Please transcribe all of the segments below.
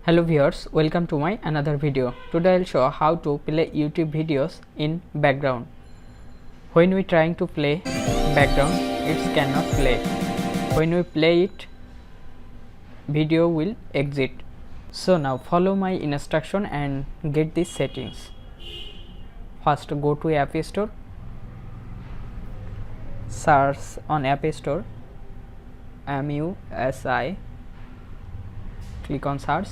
Hello viewers, welcome to my another video. Today I'll show how to play YouTube videos in background. When we trying to play background, it cannot play. When we play it, video will exit. So now follow my instruction and get these settings. First go to App Store, search on App Store MUSI, click on search.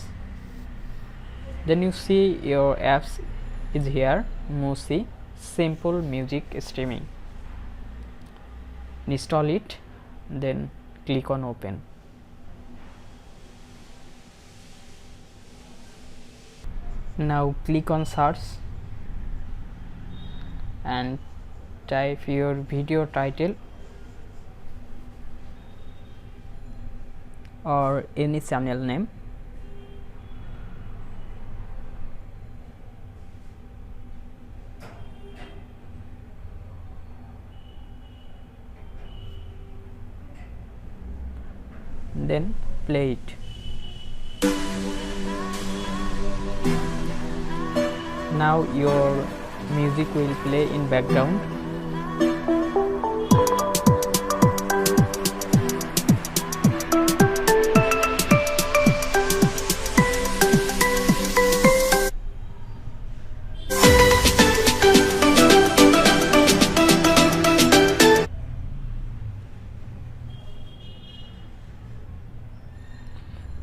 Then you see your apps is here, Musi simple music streaming. Install it, then click on open. Now click on search and type your video title or any channel name. Then play it. Now your music will play in background.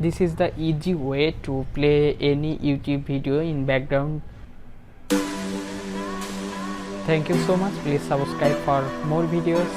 This is the easy way to play any YouTube video in background. Thank you so much. Please subscribe for more videos.